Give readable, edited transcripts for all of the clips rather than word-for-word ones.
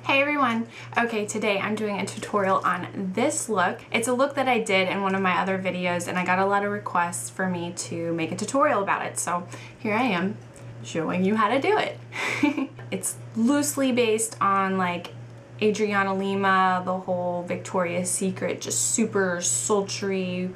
Hey everyone! Okay, today I'm doing a tutorial on this look. It's a look that I did in one of my other videos and I got a lot of requests for me to make a tutorial about it. So here I am showing you how to do it. It's loosely based on like Adriana Lima, the whole Victoria's Secret, just super sultry,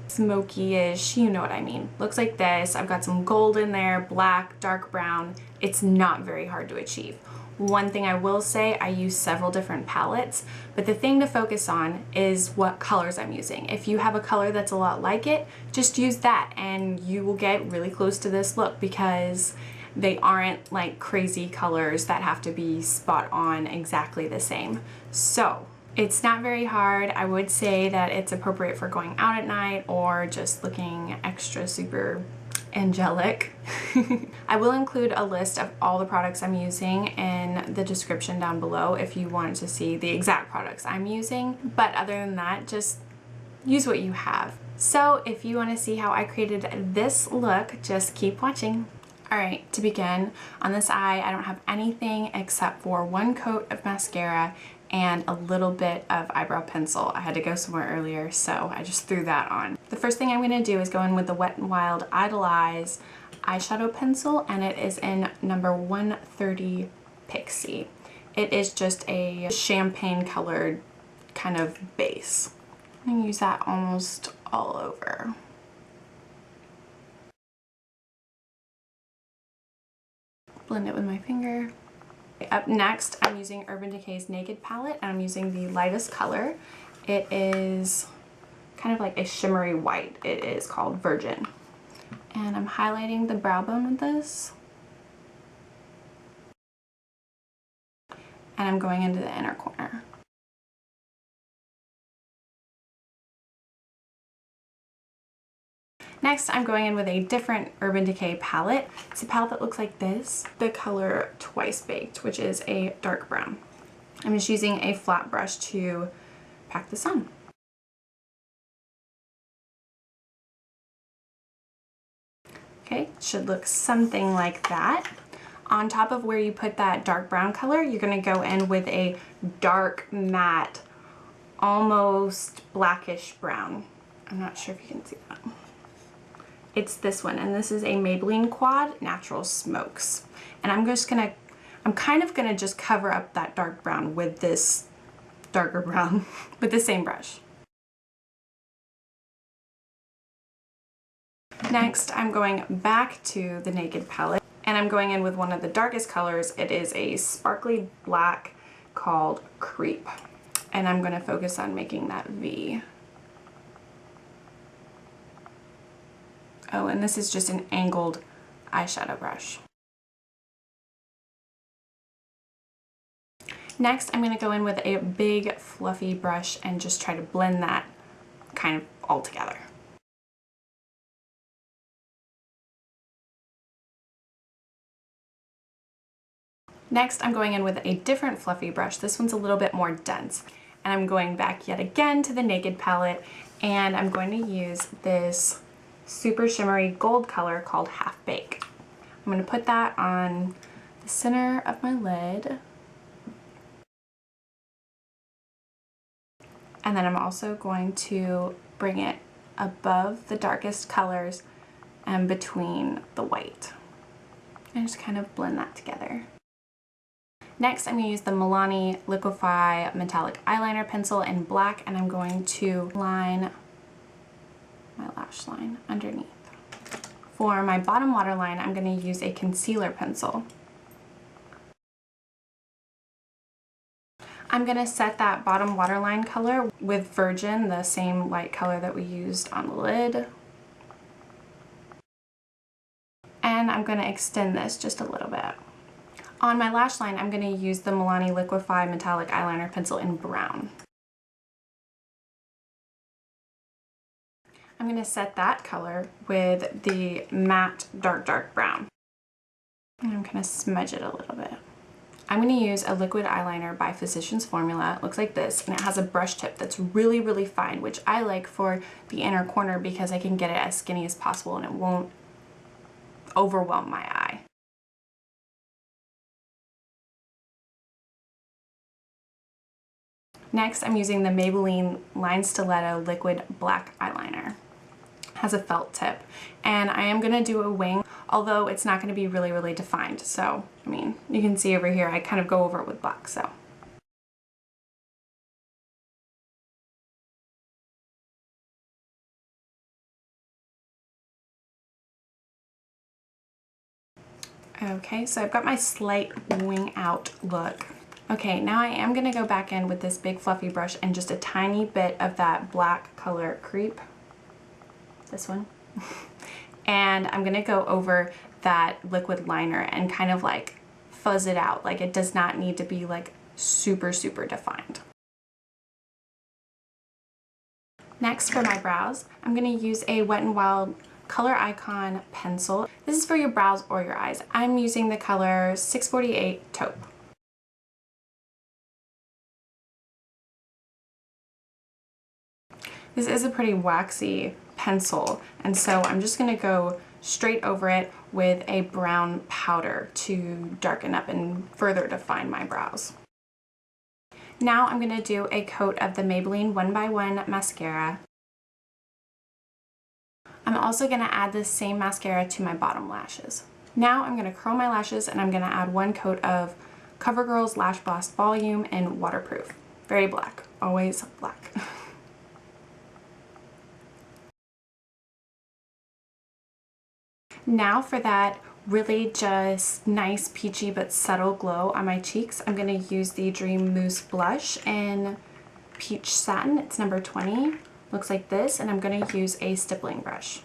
smoky-ish, you know what I mean. Looks like this. I've got some gold in there, black, dark brown. It's not very hard to achieve. One thing I will say, I use several different palettes, but the thing to focus on is what colors I'm using. If you have a color that's a lot like it, just use that and you will get really close to this look because they aren't like crazy colors that have to be spot on exactly the same. So it's not very hard. I would say that it's appropriate for going out at night or just looking extra super angelic. I will include a list of all the products I'm using in the description down below if you want to see the exact products I'm using, but other than that, just use what you have. So if you want to see how I created this look, just keep watching. Alright, to begin, on this eye I don't have anything except for one coat of mascara and a little bit of eyebrow pencil. I had to go somewhere earlier, so I just threw that on. The first thing I'm going to do is go in with the Wet n Wild Idolize eyeshadow pencil, and it is in number 130 Pixie. It is just a champagne colored kind of base. I'm going to use that almost all over. Blend it with my finger. Up next, I'm using Urban Decay's Naked palette, and I'm using the lightest color. It is kind of like a shimmery white. It is called Virgin. And I'm highlighting the brow bone with this. And I'm going into the inner corner. Next, I'm going in with a different Urban Decay palette. It's a palette that looks like this. The color Twice Baked, which is a dark brown. I'm just using a flat brush to pack this on. Okay, should look something like that. On top of where you put that dark brown color, you're going to go in with a dark matte, almost blackish brown. I'm not sure if you can see that. It's this one, and this is a Maybelline Quad Natural Smokes. And I'm kind of gonna just cover up that dark brown with this darker brown with the same brush. Next, I'm going back to the Naked palette, and I'm going in with one of the darkest colors. It is a sparkly black called Creep. And I'm gonna focus on making that V. Oh, and this is just an angled eyeshadow brush. Next, I'm going to go in with a big fluffy brush and just try to blend that kind of all together. Next, I'm going in with a different fluffy brush. This one's a little bit more dense. And I'm going back yet again to the Naked palette, and I'm going to use this super shimmery gold color called Half Bake. I'm going to put that on the center of my lid. And then I'm also going to bring it above the darkest colors and between the white. And just kind of blend that together. Next, I'm going to use the Milani Liquif'eye Metallic Eyeliner pencil in black, and I'm going to line my lash line underneath. For my bottom waterline, I'm going to use a concealer pencil. I'm going to set that bottom waterline color with Virgin, the same light color that we used on the lid. And I'm going to extend this just a little bit. On my lash line, I'm going to use the Milani Liquif'eye Metallic Eyeliner pencil in brown. I'm going to set that color with the matte dark brown. And I'm going to smudge it a little bit. I'm going to use a liquid eyeliner by Physicians Formula. It looks like this, and it has a brush tip that's really, really fine, which I like for the inner corner because I can get it as skinny as possible and it won't overwhelm my eye. Next, I'm using the Maybelline Line Stiletto Liquid Black Eyeliner. It has a felt tip, and I am gonna do a wing, although it's not gonna be really, really defined. So, I mean, you can see over here, I kind of go over it with black, so. Okay, so I've got my slight wing out look. Okay, now I am gonna go back in with this big fluffy brush and just a tiny bit of that black color creep, this one, and I'm gonna go over that liquid liner and kind of like fuzz it out. Like, it does not need to be like super, super defined. Next, for my brows, I'm gonna use a Wet n Wild Color Icon pencil. This is for your brows or your eyes. I'm using the color 648 Taupe. This is a pretty waxy pencil, and so I'm just gonna go straight over it with a brown powder to darken up and further define my brows. Now I'm gonna do a coat of the Maybelline 1x1 mascara. I'm also gonna add this same mascara to my bottom lashes. Now I'm gonna curl my lashes and I'm gonna add one coat of CoverGirl's LashBlast Volume in Waterproof. Very black, always black. Now for that really just nice peachy but subtle glow on my cheeks, I'm gonna use the Dream Mousse blush in Peach Satin. It's number 20. Looks like this, and I'm going to use a stippling brush.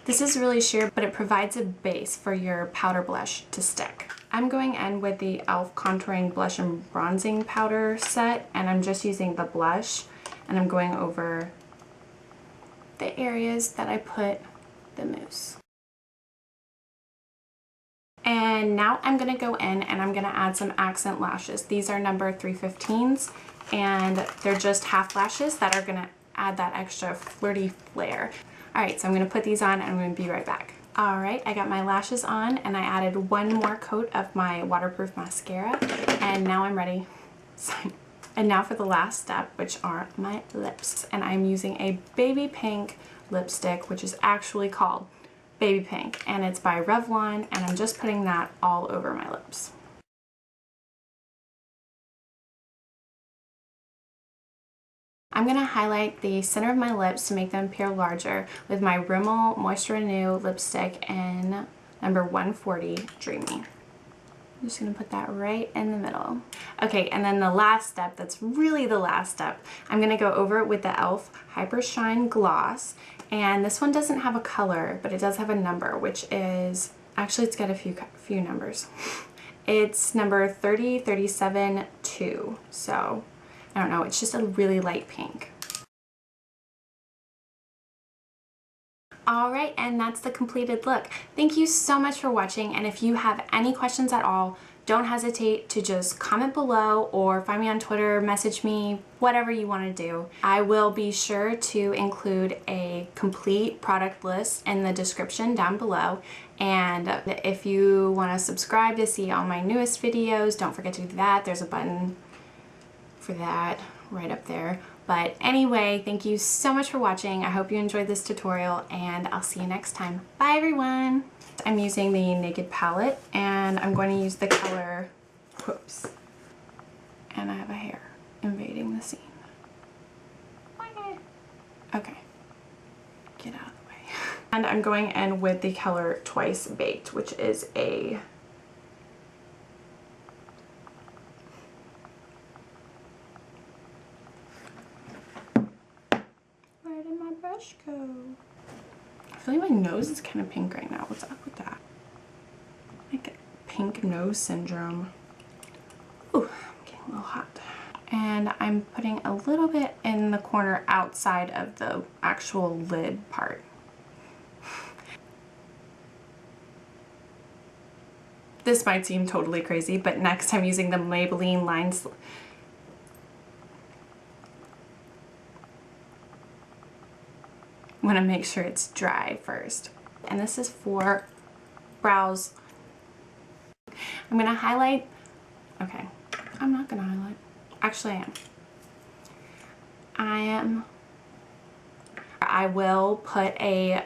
This is really sheer, but it provides a base for your powder blush to stick. I'm going in with the E.L.F Contouring Blush and Bronzing Powder set, and I'm just using the blush, and I'm going over the areas that I put the mousse. And now I'm going to go in and I'm going to add some accent lashes. These are number 315s, and they're just half lashes that are going to add that extra flirty flair. Alright, so I'm going to put these on and I'm going to be right back. Alright, I got my lashes on and I added one more coat of my waterproof mascara, and now I'm ready. And now for the last step, which are my lips. And I'm using a baby pink lipstick, which is actually called Baby Pink, and it's by Revlon, and I'm just putting that all over my lips. I'm going to highlight the center of my lips to make them appear larger with my Rimmel Moisture Renew lipstick in number 140 Dreamy. I'm just going to put that right in the middle. Okay, and then the last step, that's really the last step, I'm going to go over it with the e.l.f. Hyper Shine Gloss. And this one doesn't have a color, but it does have a number, which is, actually it's got a few numbers. It's number 30372. So, I don't know, it's just a really light pink. Alright, and that's the completed look. Thank you so much for watching, and if you have any questions at all, don't hesitate to just comment below or find me on Twitter, message me, whatever you want to do. I will be sure to include a complete product list in the description down below, and if you want to subscribe to see all my newest videos, don't forget to do that. There's a button for that right up there. But anyway, thank you so much for watching. I hope you enjoyed this tutorial, and I'll see you next time. Bye everyone! I'm using the Naked palette, and I'm going to use the color, whoops, and I have a hair invading the scene. Okay, get out of the way. And I'm going in with the color Twice Baked, which is a brush go? I feel like my nose is kind of pink right now. What's up with that? Like pink nose syndrome. Ooh, I'm getting a little hot. And I'm putting a little bit in the corner outside of the actual lid part. This might seem totally crazy, but next I'm using the Maybelline lines. Want to make sure it's dry first. And this is for brows. I'm going to highlight, okay, I'm not gonna highlight. Actually, I am. I will put a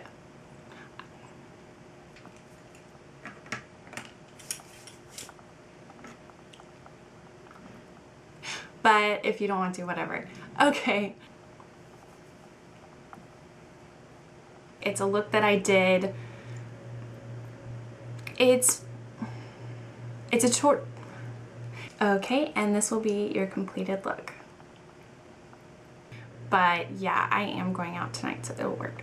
but if you don't want to, whatever. Okay. It's a look that I did. It's a short. Okay, and this will be your completed look. But yeah, I am going out tonight, so it'll work.